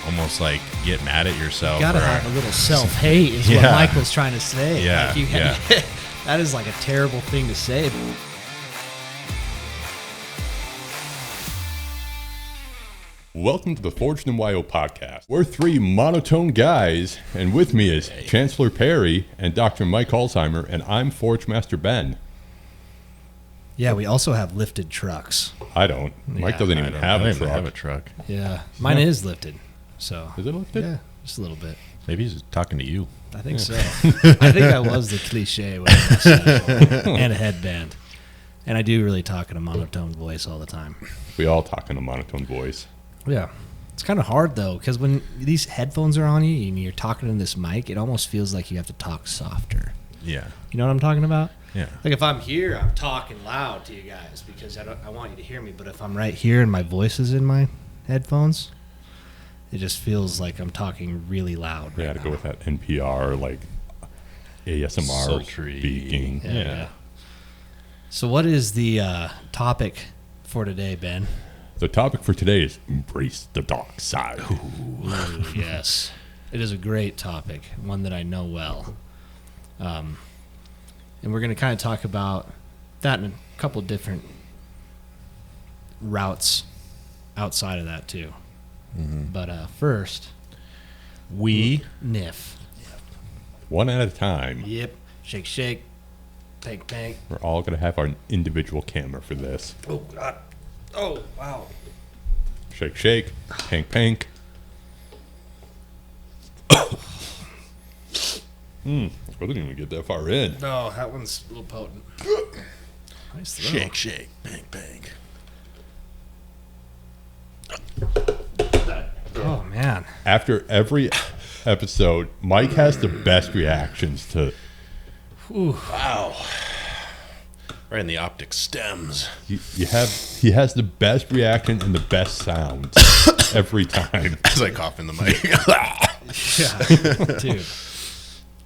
almost like get mad at yourself. You gotta have a little self-hate is what Michael's trying to say. Yeah, like that is like a terrible thing to say. Welcome to the Forged in YO podcast. We're three monotone guys, and with me is Chancellor Perry and Dr. Mike Alzheimer, and I'm Forge Master Ben. Yeah, we also have lifted trucks. I don't. Mike doesn't even have a truck. Yeah, mine is lifted. So is it lifted? Yeah, just a little bit. Maybe he's talking to you. I think so. I think I was the cliche with a mustache and a headband. And I do really talk in a monotone voice all the time. We all talk in a monotone voice. Yeah. It's kind of hard, though, because when these headphones are on you and you're talking in this mic, it almost feels like you have to talk softer. Yeah. You know what I'm talking about? Yeah. Like if I'm here, I'm talking loud to you guys because I want you to hear me. But if I'm right here and my voice is in my headphones, it just feels like I'm talking really loud. Yeah, to go with that NPR, like ASMR sultry speaking. Yeah. So what is the topic for today, Ben? The topic for today is embrace the dark side. Ooh, yes. It is a great topic, one that I know well. And we're going to kind of talk about that in a couple different routes outside of that, too. Mm-hmm. But first, Niff. One at a time. Yep. Shake, shake. Pank, pank. We're all going to have our individual camera for this. Oh, God. Oh, wow. Shake, shake. Pank, pank. I didn't even get that far in. No, that one's a little potent. Nice throw. Shake, shake. Bang, bang. Oh, man. After every episode, Mike has the best reactions to... Ooh. Wow. Right in the optic stems. He has the best reaction and the best sounds every time. As I cough in the mic. Yeah, dude.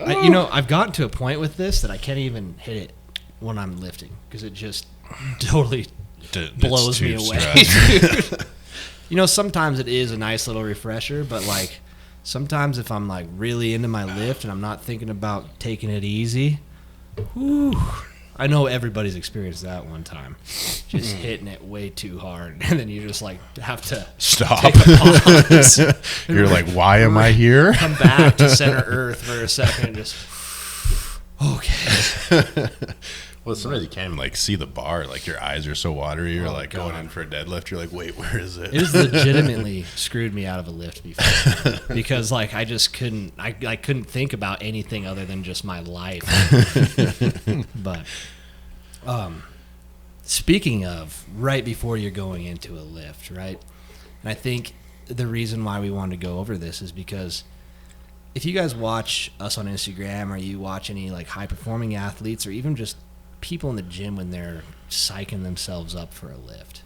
I've gotten to a point with this that I can't even hit it when I'm lifting because it just totally blows me away. Dude. Sometimes it is a nice little refresher, but like sometimes if I'm like really into my lift and I'm not thinking about taking it easy, whew, I know everybody's experienced that one time, just hitting it way too hard, and then you just like have to stop. Take a pause. You're like, why am I here? Come back to center Earth for a second, and just okay. Well, sometimes you can't even like see the bar. Like your eyes are so watery. You're like going in for a deadlift. You're like, wait, where is it? It has legitimately screwed me out of a lift before because like I just couldn't. I couldn't think about anything other than just my life. But speaking of right before you're going into a lift, right? And I think the reason why we wanted to go over this is because if you guys watch us on Instagram or you watch any like high performing athletes or even just people in the gym when they're psyching themselves up for a lift,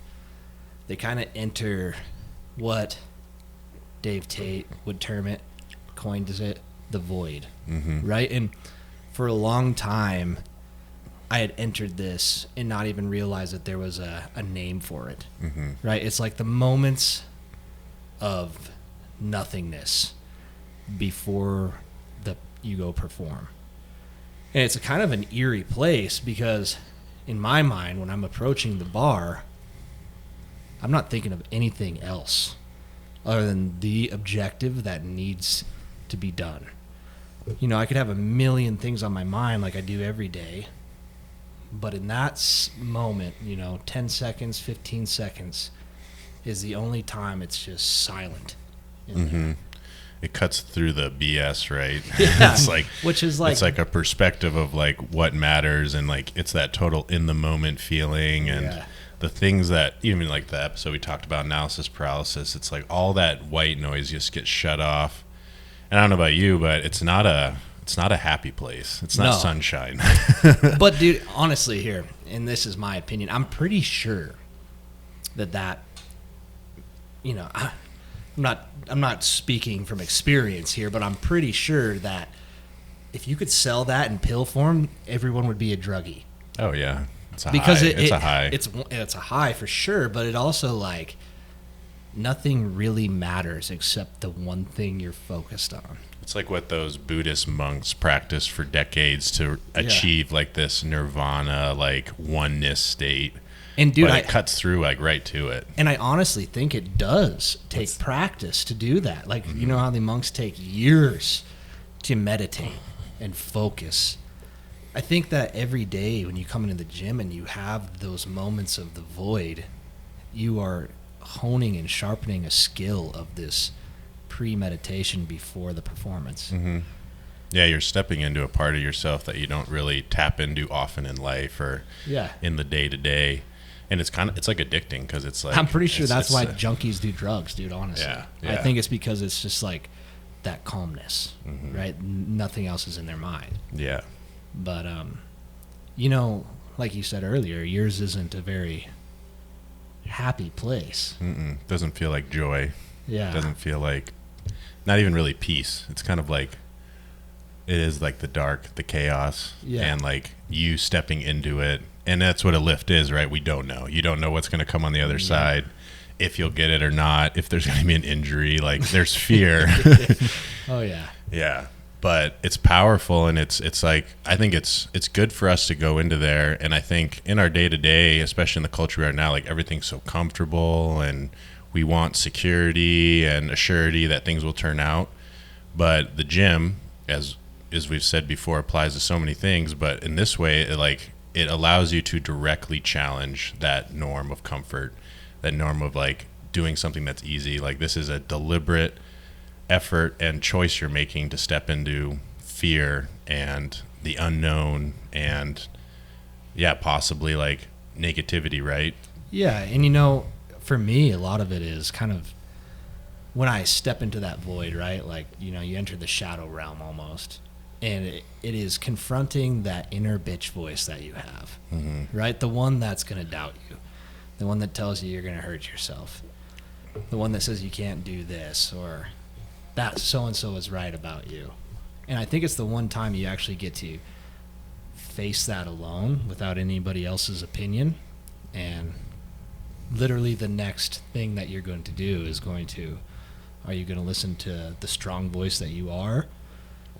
they kind of enter what Dave Tate would term it, coined it, the void, right? And for a long time, I had entered this and not even realized that there was a name for it, right? It's like the moments of nothingness before you go perform. And it's a kind of an eerie place because in my mind, when I'm approaching the bar, I'm not thinking of anything else other than the objective that needs to be done. I could have a million things on my mind like I do every day, but in that moment, 10 seconds, 15 seconds is the only time it's just silent in there. It cuts through the BS, right? Yeah, it's like, which is like, it's like a perspective of like what matters, and like it's that total in the moment feeling, and the things that even like the episode we talked about, analysis paralysis. It's like all that white noise just gets shut off. And I don't know about you, but it's not a happy place. It's not sunshine. But dude, honestly, here, and this is my opinion, I'm pretty sure that I'm not speaking from experience here, but I'm pretty sure that if you could sell that in pill form, everyone would be a druggie. Oh yeah, it's a because high. It's a high. It's a high for sure, but it also like nothing really matters except the one thing you're focused on. It's like what those Buddhist monks practiced for decades to achieve like this nirvana, like oneness state. And dude, but it cuts through like right to it. And I honestly think it does take practice to do that. Like, you know how the monks take years to meditate and focus. I think that every day when you come into the gym and you have those moments of the void, you are honing and sharpening a skill of this pre-meditation before the performance. Mm-hmm. Yeah, you're stepping into a part of yourself that you don't really tap into often in life or in the day-to-day. And it's like addicting because it's like... I'm pretty sure that's why junkies do drugs, dude, honestly. Yeah. I think it's because it's just like that calmness, right? Nothing else is in their mind. Yeah. But, you know, like you said earlier, yours isn't a very happy place. Doesn't feel like joy. Yeah. Doesn't feel like... Not even really peace. It's kind of like... It is like the dark, the chaos, and like you stepping into it. And that's what a lift is, right? We don't know. You don't know what's going to come on the other side, if you'll get it or not, if there's going to be an injury. Like, there's fear. Oh, yeah. Yeah. But it's powerful, and it's like, I think it's good for us to go into there. And I think in our day-to-day, especially in the culture we are now, like, everything's so comfortable, and we want security and assurity that things will turn out. But the gym, as we've said before, applies to so many things. But in this way, it allows you to directly challenge that norm of comfort, that norm of like doing something that's easy. Like, this is a deliberate effort and choice you're making to step into fear and the unknown and possibly like negativity, right? Yeah. And you know, for me, a lot of it is kind of when I step into that void, right? Like, you know, you enter the shadow realm almost. And it is confronting that inner bitch voice that you have, right? The one that's going to doubt you. The one that tells you you're going to hurt yourself. The one that says you can't do this or that so-and-so is right about you. And I think it's the one time you actually get to face that alone without anybody else's opinion. And literally the next thing that you're going to do is are you going to listen to the strong voice that you are?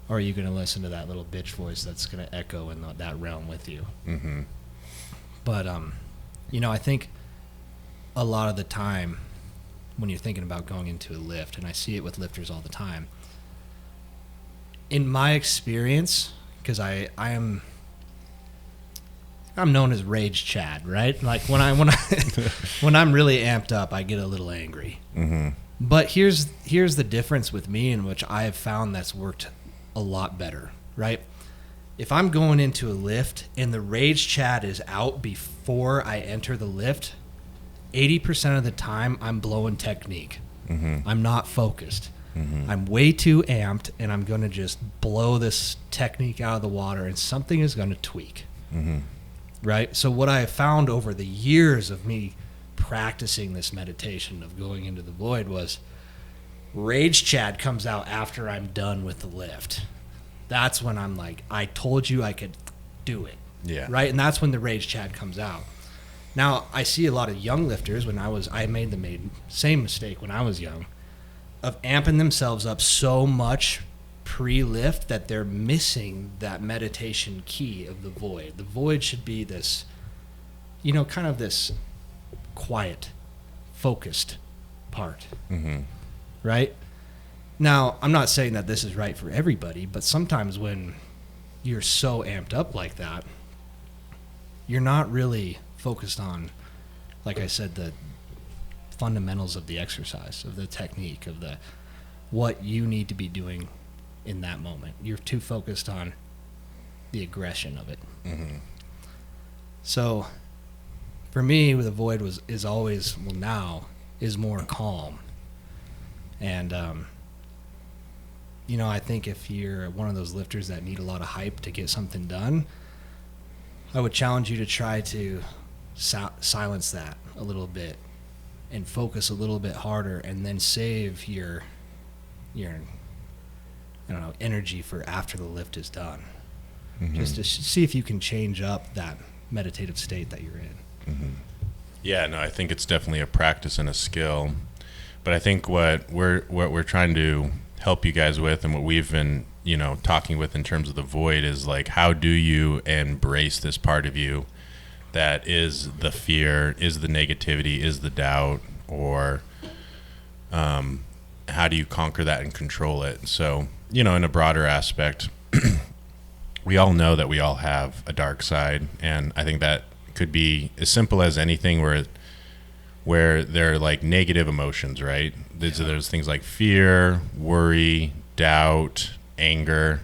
Or are you going to listen to that little bitch voice that's going to echo in that realm with you? But, you know, I think a lot of the time when you're thinking about going into a lift, and I see it with lifters all the time, in my experience, because I'm known as Rage Chad, right? Like when I'm really amped up, I get a little angry. But here's the difference with me, in which I have found that's worked a lot better, right? If I'm going into a lift and the Rage Chad is out before I enter the lift, 80% of the time I'm blowing technique. I'm not focused. I'm way too amped, and I'm going to just blow this technique out of the water, and something is going to tweak. Right? So what I have found over the years of me practicing this meditation of going into the void was Rage Chad comes out after I'm done with the lift. That's when I'm like, I told you I could do it. Yeah. Right? And that's when the Rage Chad comes out. Now, I see a lot of young lifters I made the same mistake when I was young, of amping themselves up so much pre-lift that they're missing that meditation key of the void. The void should be this, you know, kind of this quiet, focused part. Right? Now, I'm not saying that this is right for everybody, but sometimes when you're so amped up like that, you're not really focused on, like I said, the fundamentals of the exercise, of the technique, of what you need to be doing in that moment. You're too focused on the aggression of it. So, for me, the void is always, now, is more calm. And, you know, I think if you're one of those lifters that need a lot of hype to get something done, I would challenge you to try to silence that a little bit and focus a little bit harder, and then save your energy for after the lift is done. Just to see if you can change up that meditative state that you're in. Yeah, no, I think it's definitely a practice and a skill. But I think what we're trying to help you guys with, and what we've been, talking with in terms of the void, is like, how do you embrace this part of you that is the fear, is the negativity, is the doubt, or how do you conquer that and control it? So, in a broader aspect, we all know that we all have a dark side, and I think that could be as simple as anything where there are like negative emotions, right? There's things like fear, worry, doubt, anger,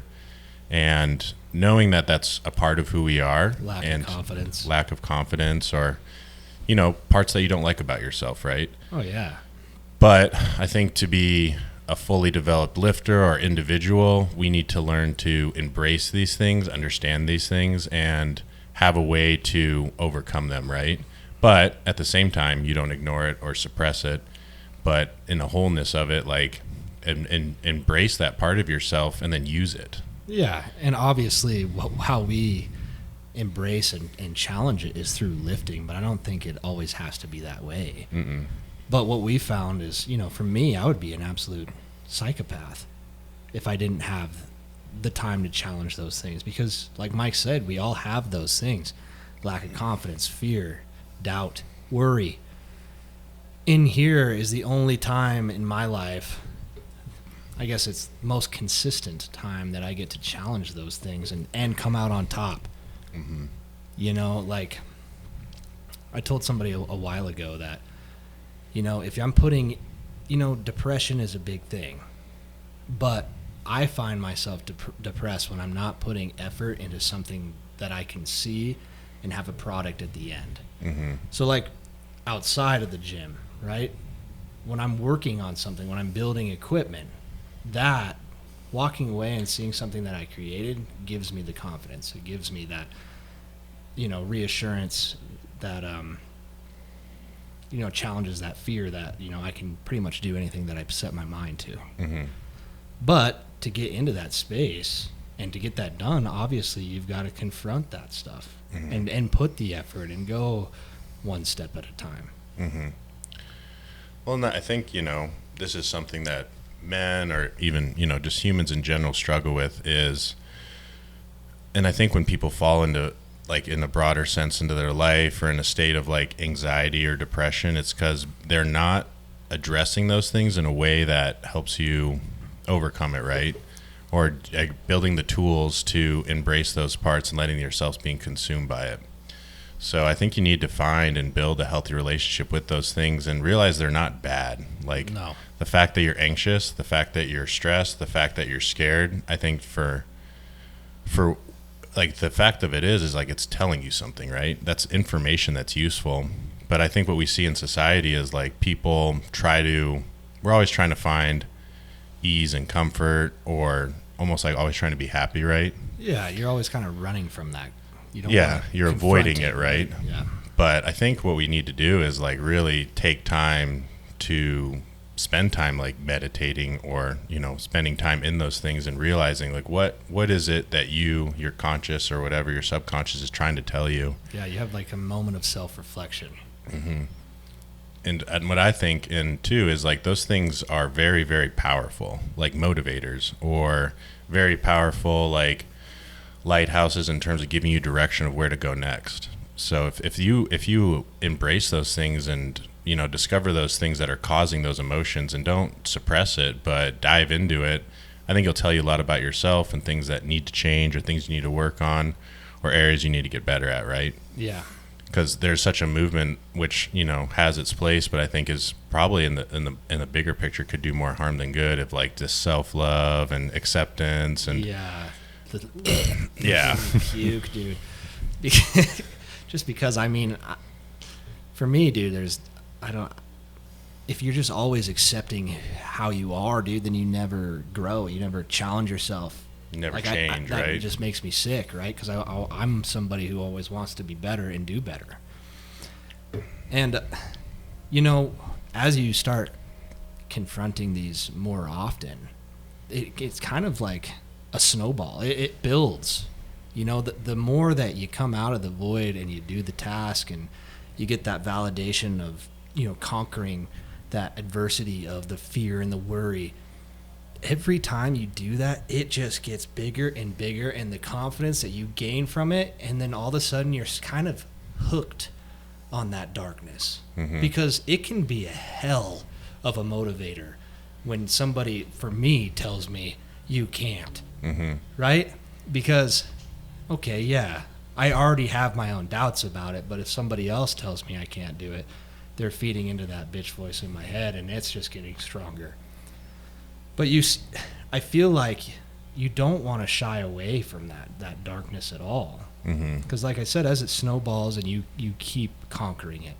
and knowing that that's a part of who we are. Lack of confidence, or, parts that you don't like about yourself, right? Oh, yeah. But I think to be a fully developed lifter or individual, we need to learn to embrace these things, understand these things, and have a way to overcome them, right? But at the same time, you don't ignore it or suppress it, but in the wholeness of it, like, and embrace that part of yourself and then use it. Yeah, and obviously how we embrace and challenge it is through lifting, but I don't think it always has to be that way. Mm-mm. But what we found is, for me, I would be an absolute psychopath if I didn't have the time to challenge those things. Because, like Mike said, we all have those things. Lack of confidence, fear, doubt, worry. In here is the only time in my life, I guess it's most consistent time, that I get to challenge those things and come out on top. Mm-hmm. Like I told somebody a while ago that, if I'm putting, depression is a big thing, but I find myself depressed when I'm not putting effort into something that I can see and have a product at the end. Mm-hmm. So like outside of the gym, right? When I'm working on something, when I'm building equipment, that walking away and seeing something that I created gives me the confidence. It gives me that, reassurance that, challenges that fear that, I can pretty much do anything that I set my mind to. Mm-hmm. But to get into that space and to get that done, obviously you've got to confront that stuff. Mm-hmm. and put the effort and go one step at a time. Mm-hmm. Well, I think, this is something that men, or even, just humans in general, struggle with is, and I think when people fall into, like, in a broader sense, into their life or in a state of like anxiety or depression, it's because they're not addressing those things in a way that helps you overcome it, right? Or building the tools to embrace those parts and letting yourselves being consumed by it. So I think you need to find and build a healthy relationship with those things and realize they're not bad. Like, No. The fact that you're anxious, the fact that you're stressed, the fact that you're scared, I think for like, the fact of it is like, it's telling you something, right? That's information that's useful. But I think what we see in society is like, we're always trying to find ease and comfort, or almost like always trying to be happy, right? Yeah, you're always kind of running from that. You don't You're avoiding it, right? Yeah. But I think what we need to do is like really take time to spend time like meditating, or spending time in those things and realizing like what is it that your conscious or whatever your subconscious is trying to tell you. Yeah, you have like a moment of self-reflection. Mm-hmm. And what I think, and too, is like those things are very, very powerful, like motivators, or very powerful like lighthouses in terms of giving you direction of where to go next. So if you embrace those things and discover those things that are causing those emotions, and don't suppress it but dive into it, I think it'll tell you a lot about yourself and things that need to change, or things you need to work on, or areas you need to get better at, right? Yeah. Because there's such a movement which has its place, but I think is probably in the bigger picture could do more harm than good, of like just self-love and acceptance and yeah. Yeah. Puke, dude. Just because, for me, dude, if you're just always accepting how you are, dude, then you never grow. You never challenge yourself. You never like change, that right? just makes me sick, right? Because I'm somebody who always wants to be better and do better. And, as you start confronting these more often, it's kind of like a snowball. It builds. The more that you come out of the void and you do the task and you get that validation of, conquering that adversity of the fear and the worry, every time you do that, it just gets bigger and bigger, and the confidence that you gain from it, and then all of a sudden you're kind of hooked on that darkness. Because it can be a hell of a motivator when somebody, for me, tells me you can't, right? Because, okay, yeah, I already have my own doubts about it, but if somebody else tells me I can't do it, they're feeding into that bitch voice in my head, and it's just getting stronger. But I feel like you don't want to shy away from that darkness at all. Because like I said, as it snowballs and you keep conquering it,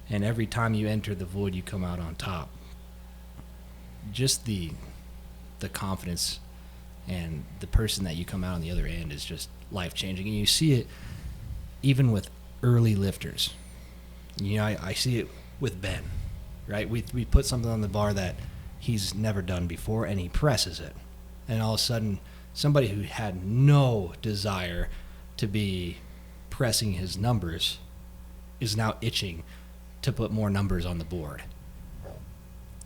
and every time you enter the void, you come out on top. Just the confidence and the person that you come out on the other end is just life-changing. And you see it even with early lifters. You know, I see it with Ben, right? We put something on the bar that he's never done before, and he presses it. And all of a sudden, somebody who had no desire to be pressing his numbers is now itching to put more numbers on the board.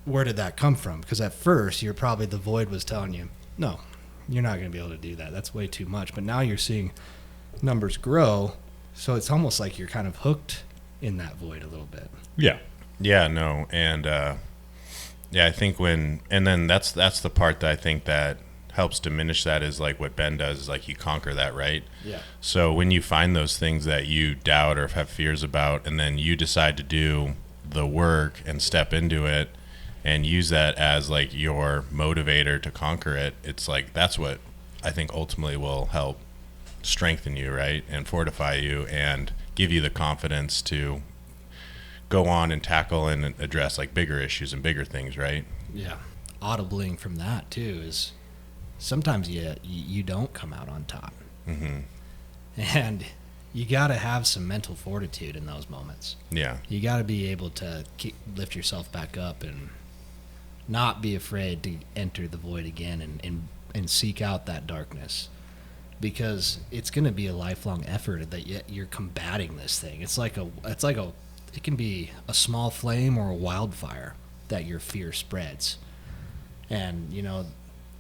Where did that come from? Because at first, the void was telling you, no, you're not going to be able to do that. That's way too much. But now you're seeing numbers grow, so it's almost like you're kind of hooked in that void a little bit. Yeah, no. And I think and then that's the part that I think that helps diminish that is like what Ben does is like you conquer that, right? Yeah. So when you find those things that you doubt or have fears about, and then you decide to do the work and step into it and use that as like your motivator to conquer it, it's like that's what I think ultimately will help strengthen you, right? And fortify you and give you the confidence to go on and tackle and address like bigger issues and bigger things, right? Yeah. Audibling from that too is sometimes you don't come out on top. And you got to have some mental fortitude in those moments. Yeah. You got to be able to lift yourself back up and not be afraid to enter the void again and seek out that darkness, because it's going to be a lifelong effort that you're combating this thing. It can be a small flame or a wildfire that your fear spreads. And, you know,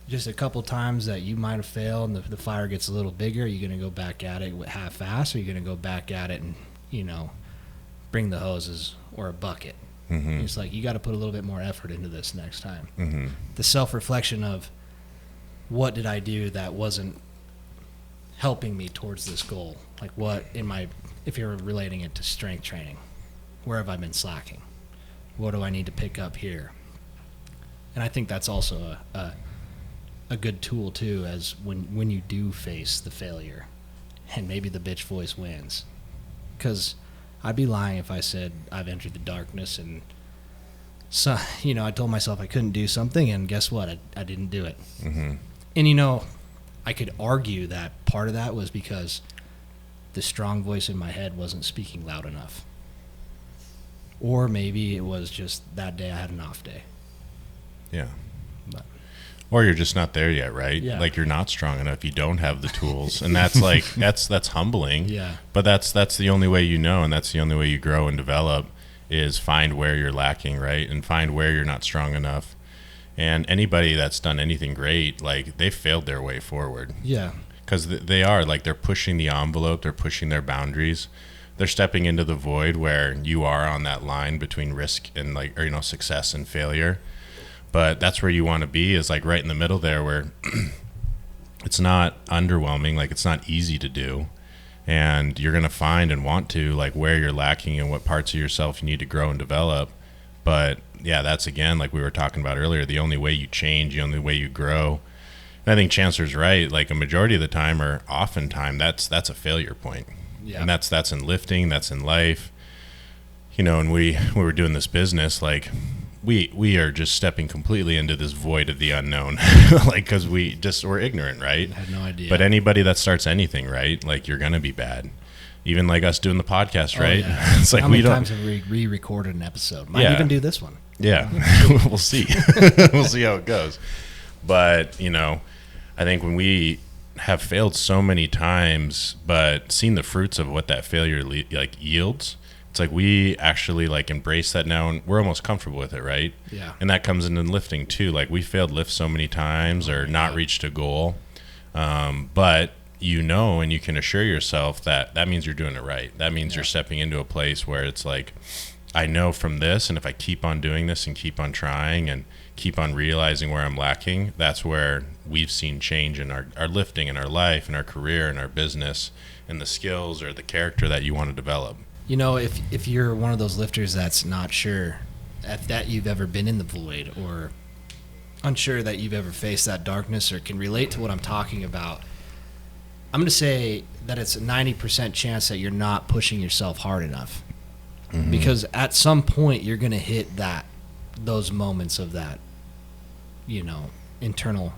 just a couple times that you might have failed and the fire gets a little bigger, you're going to go back at it half-assed, or you're going to go back at it and, you know, bring the hoses or a bucket. It's like you got to put a little bit more effort into this next time. The self-reflection of what did I do that wasn't helping me towards this goal? Like if you're relating it to strength training, where have I been slacking? What do I need to pick up here? And I think that's also a good tool too, as when you do face the failure and maybe the bitch voice wins. Because I'd be lying if I said I've entered the darkness and so, you know, I told myself I couldn't do something, and guess what? I didn't do it. And, you know, I could argue that part of that was because the strong voice in my head wasn't speaking loud enough. Or maybe it was just that day I had an off day. Yeah. But, or you're just not there yet, right? Yeah. Like you're not strong enough. You don't have the tools. And that's like, that's humbling. Yeah. But that's the only way you know, and that's the only way you grow and develop, is find where you're lacking, right? And find where you're not strong enough. And anybody that's done anything great, like they failed their way forward. Yeah. Because they are, like, they're pushing the envelope, they're pushing their boundaries. They're stepping into the void where you are on that line between risk and like, or, you know, success and failure. But that's where you want to be, is like right in the middle there, where it's not underwhelming, like it's not easy to do. And you're going to find and want to, like, where you're lacking and what parts of yourself you need to grow and develop. But yeah, that's, again, like we were talking about earlier, the only way you change, the only way you grow. And I think Chancellor's right. Like a majority of the time, or oftentimes, that's a failure point. Yeah. And that's in lifting, that's in life. You know, and we were doing this business, like we are just stepping completely into this void of the unknown, like, because we're ignorant, right? I had no idea. But anybody that starts anything, right, like you're gonna be bad. Even like us doing the podcast, right? Yeah. It's like how many times have we re-recorded an episode? Might even do this one. Yeah, we'll see. We'll see how it goes. But, you know, I think when we have failed so many times, but seen the fruits of what that failure yields, It's like we actually like embrace that now, and we're almost comfortable with it, right? Yeah. And that comes into lifting too. Like we failed lift so many times or not reached a goal, but and you can assure yourself that means you're doing it right. That means you're stepping into a place where it's like, I know from this, and if I keep on doing this and keep on trying and keep on realizing where I'm lacking, that's where we've seen change in our lifting, in our life, in our career, in our business, and the skills or the character that you want to develop. If you're one of those lifters that's not sure if that you've ever been in the void or unsure that you've ever faced that darkness or can relate to what I'm talking about, I'm going to say that it's a 90% chance that you're not pushing yourself hard enough. Mm-hmm. Because at some point you're going to hit those moments of that, internal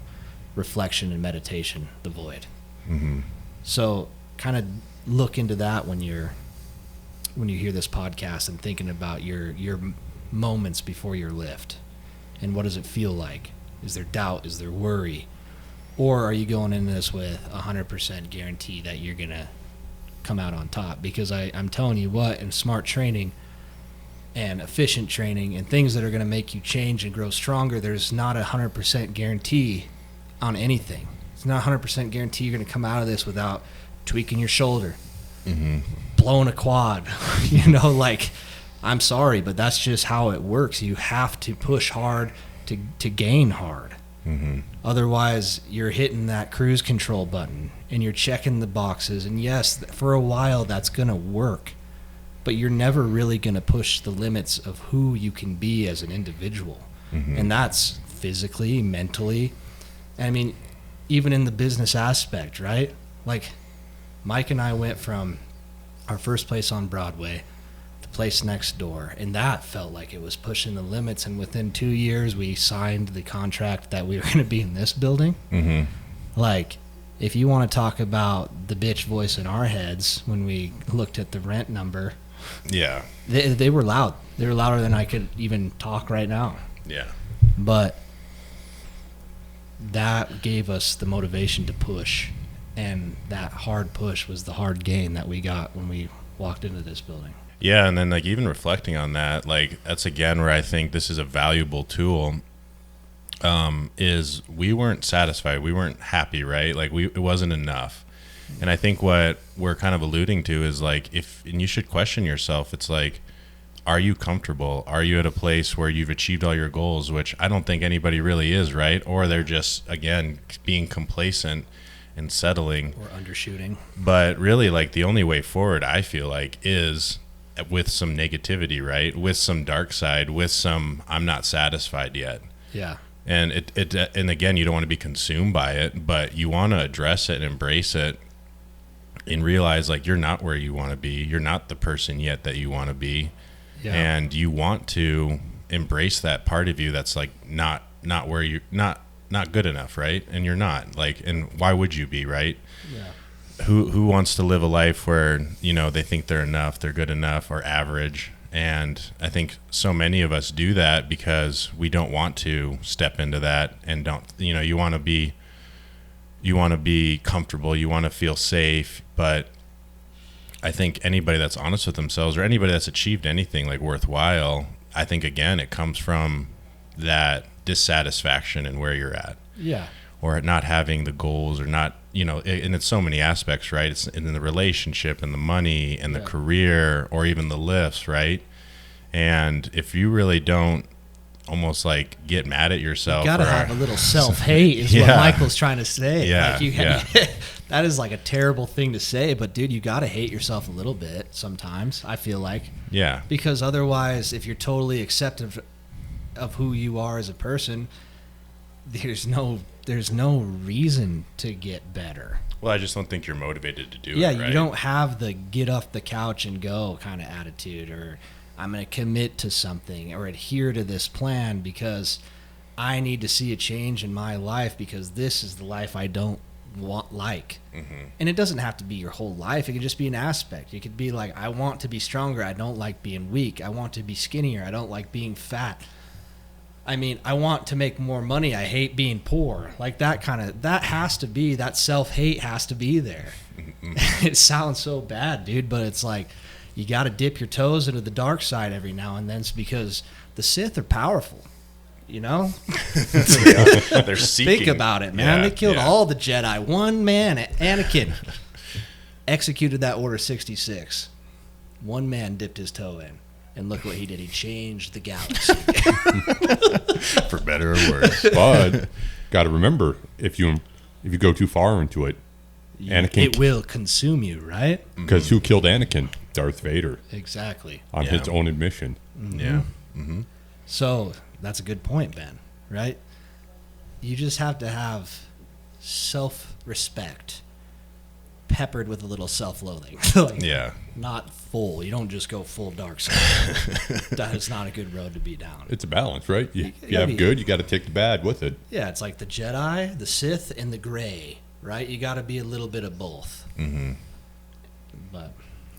reflection and meditation, the void. Mm-hmm. So kind of look into that when you hear this podcast and thinking about your moments before your lift, and what does it feel like? Is there doubt? Is there worry? Or are you going into this with 100% guarantee that you're going to come out on top? Because I'm telling you what, in smart training and efficient training and things that are going to make you change and grow stronger, there's not 100% guarantee on anything. It's not 100% guarantee you're going to come out of this without tweaking your shoulder, mm-hmm. blowing a quad. I'm sorry, but that's just how it works. You have to push hard to gain hard. Mm-hmm. Otherwise, you're hitting that cruise control button and you're checking the boxes. And yes, for a while that's going to work, but you're never really going to push the limits of who you can be as an individual. Mm-hmm. And that's physically, mentally. I mean, even in the business aspect, right? Like Mike and I went from our first place on Broadway, the place next door, and that felt like it was pushing the limits. And within 2 years, we signed the contract that we were going to be in this building. Mm-hmm. Like, if you want to talk about the bitch voice in our heads when we looked at the rent number, yeah, they were loud. They were louder than I could even talk right now. Yeah. But that gave us the motivation to push, and that hard push was the hard gain that we got when we walked into this building. Yeah, and then like even reflecting on that, like that's again where I think this is a valuable tool. Is we weren't satisfied, we weren't happy, right? Like it wasn't enough. And I think what we're kind of alluding to is like and you should question yourself. It's like, are you comfortable? Are you at a place where you've achieved all your goals, which I don't think anybody really is, right? Or they're just, again, being complacent and settling. Or undershooting. But really, like, the only way forward, I feel like, is with some negativity, right? With some dark side, with some, I'm not satisfied yet. Yeah. And and again, you don't want to be consumed by it, but you want to address it and embrace it and realize, like, you're not where you want to be. You're not the person yet that you want to be. Yeah. And you want to embrace that part of you that's like not where you're not good enough, right? And you're not, like, and why would you be, right? Yeah. Who wants to live a life where, they think they're enough, they're good enough, or average? And I think so many of us do that because we don't want to step into that and don't, you want to be comfortable, you want to feel safe, but I think anybody that's honest with themselves or anybody that's achieved anything like worthwhile, I think again, it comes from that dissatisfaction in where you're at. Yeah. Or not having the goals or not, and it's so many aspects, right? It's in the relationship and the money and the career or even the lifts, right? And if you really don't almost like get mad at yourself. You gotta have a little self-hate is what Michael's trying to say. Yeah, that is like a terrible thing to say, but dude, you gotta hate yourself a little bit sometimes, I feel like. Yeah. Because otherwise, if you're totally accepting of who you are as a person, there's no reason to get better. Well, I just don't think you're motivated to do it, Yeah, right? you don't have the get off the couch and go kind of attitude, or I'm going to commit to something or adhere to this plan because I need to see a change in my life because this is the life I don't like. Mm-hmm. And it doesn't have to be your whole life. It could just be an aspect. It could be like, I want to be stronger. I don't like being weak. I want to be skinnier. I don't like being fat. I mean, I want to make more money. I hate being poor. Like that has to be, that self-hate has to be there. Mm-hmm. It sounds so bad, dude, but it's like, you got to dip your toes into the dark side every now and then. It's because the Sith are powerful, you know? They're seeking. Think about it, man. Yeah, they killed yeah. all the Jedi. One man, Anakin, executed that Order 66. One man dipped his toe in. And look what he did. He changed the galaxy. For better or worse. But got to remember, if you go too far into it, Anakin, it will consume you, right? because who killed Anakin? Darth Vader, Exactly. on his own admission. Yeah. So that's a good point, Ben, right? You just have to have self-respect peppered with a little self-loathing. Like, Yeah. not full. You don't just go full dark side. That is not a good road to be down. It's a balance, right? You gotta have be- good, you got to take the bad with it. Yeah, it's like the Jedi, the Sith, and the Gray, right? You got to be a little bit of both. Mm-hmm. But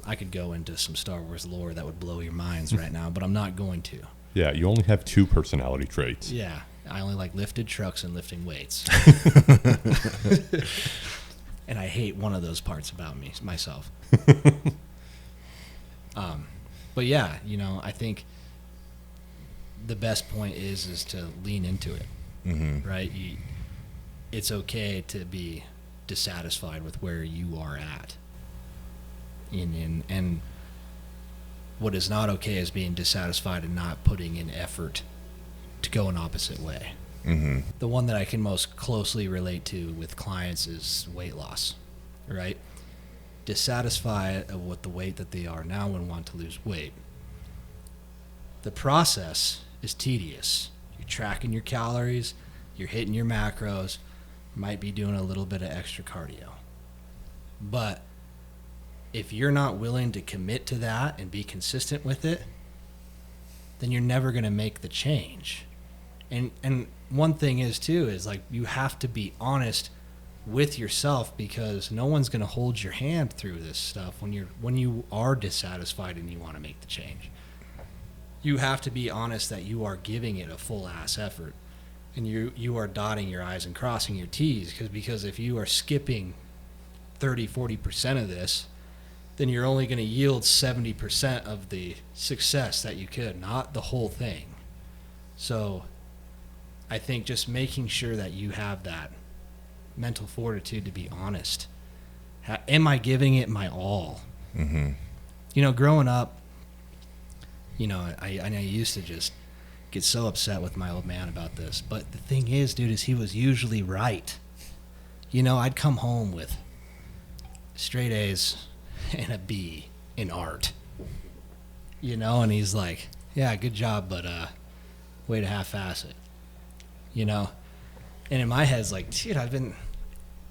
I could go into some Star Wars lore that would blow your minds right now, but I'm not going to. Yeah, you only have 2 personality traits. Yeah, I only like lifted trucks and lifting weights. And I hate one of those parts about myself. But yeah, you know, I think the best point is to lean into it, Mm-hmm. right? It's okay to be dissatisfied with where you are at. And what is not okay is being dissatisfied and not putting in effort to go an opposite way. Mm-hmm. The one that I can most closely relate to with clients is weight loss, right? Dissatisfied with the weight that they are now and want to lose weight. The process is tedious. You're tracking your calories, you're hitting your macros, might be doing a little bit of extra cardio. But if you're not willing to commit to that and be consistent with it, then you're never going to make the change. And one thing is too is like you have to be honest with yourself, because no one's going to hold your hand through this stuff when you are dissatisfied and you want to make the change. You have to be honest that you are giving it a full ass effort, and you are dotting your I's and crossing your T's, because if you are skipping 30-40% of this, then you're only going to yield 70% of the success that you could, not the whole thing. So I think just making sure that you have that mental fortitude to be honest. Am I giving it my all? Mm-hmm. You know, growing up, you know, I used to just get so upset with my old man about this. But the thing is, dude, is he was usually right. You know, I'd come home with straight A's and a B in art. You know, and he's like, yeah, good job, but way to half-ass it. You know? And in my head, it's like, dude,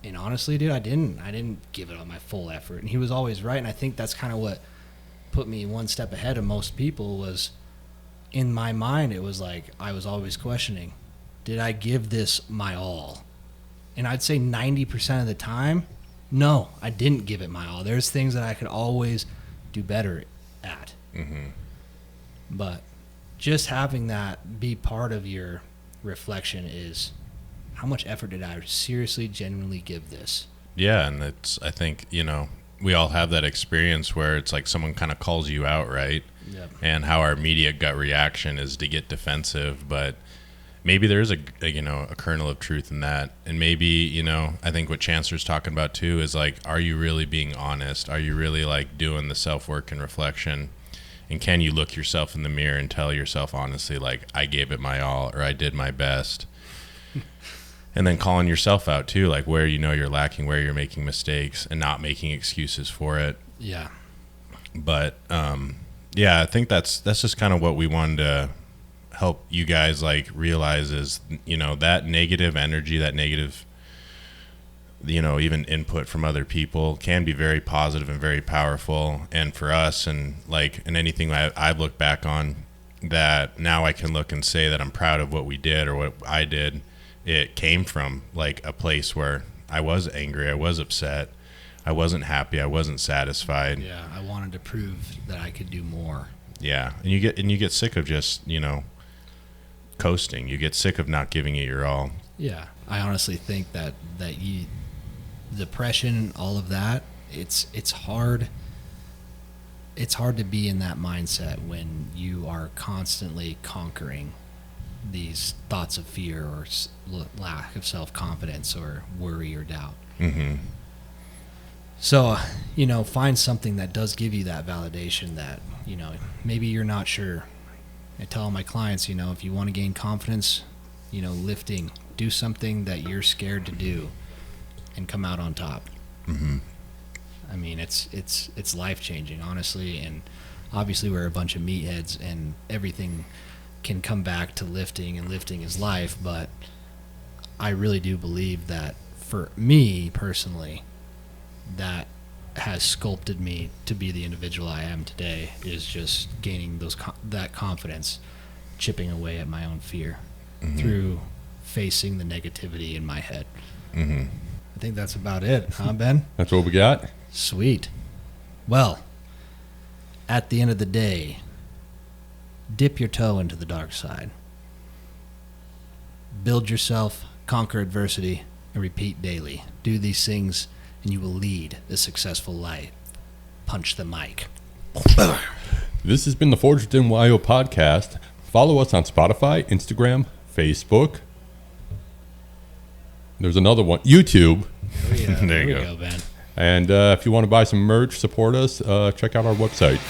and honestly, dude, I didn't give it all my full effort. And he was always right. And I think that's kind of what put me one step ahead of most people. Was in my mind, it was like I was always questioning, did I give this my all? And I'd say 90% of the time, no, I didn't give it my all. There's things that I could always do better at. Mm-hmm. But just having that be part of your reflection is, how much effort did I seriously, genuinely give this? Yeah, and I think, you know, we all have that experience where it's like someone kind of calls you out, right? Yep. And how our immediate gut reaction is to get defensive, but maybe there's a kernel of truth in that. And maybe, you know, I think what Chancellor's talking about too is like, are you really being honest? Are you really like doing the self-work and reflection? And can you look yourself in the mirror and tell yourself honestly, like, I gave it my all, or I did my best? And then calling yourself out too, like where you know you're lacking, where you're making mistakes, and not making excuses for it. Yeah. But yeah, I think that's just kind of what we wanted to help you guys like realize is, you know, that negative energy, that negative, you know, even input from other people can be very positive and very powerful. And for us, and like in anything I've looked back on, that now I can look and say that I'm proud of what we did or what I did. It came from like a place where I was angry, I was upset, I wasn't happy, I wasn't satisfied. Yeah, I wanted to prove that I could do more. Yeah, and you get sick of just, you know, coasting. You get sick of not giving it your all. Yeah, I honestly think that depression, all of that, it's hard it's hard to be in that mindset when you are constantly conquering these thoughts of fear or lack of self-confidence or worry or doubt. Mm-hmm. So, find something that does give you that validation that, maybe you're not sure. I tell my clients, if you want to gain confidence, lifting, do something that you're scared to do and come out on top. Mm-hmm. I mean, it's life-changing, honestly, and obviously we're a bunch of meatheads and everything can come back to lifting, and lifting is life, but I really do believe that for me personally, that has sculpted me to be the individual I am today, is just gaining that confidence, chipping away at my own fear through facing the negativity in my head. Mm-hmm. I think that's about it, huh, Ben? That's what we got. Sweet. Well, at the end of the day, dip your toe into the dark side. Build yourself, conquer adversity, and repeat daily. Do these things, and you will lead a successful life. Punch the mic. This has been the Forged in YO podcast. Follow us on Spotify, Instagram, Facebook. There's another one, YouTube. There you we go. go, Ben. And if you want to buy some merch, support us, check out our website.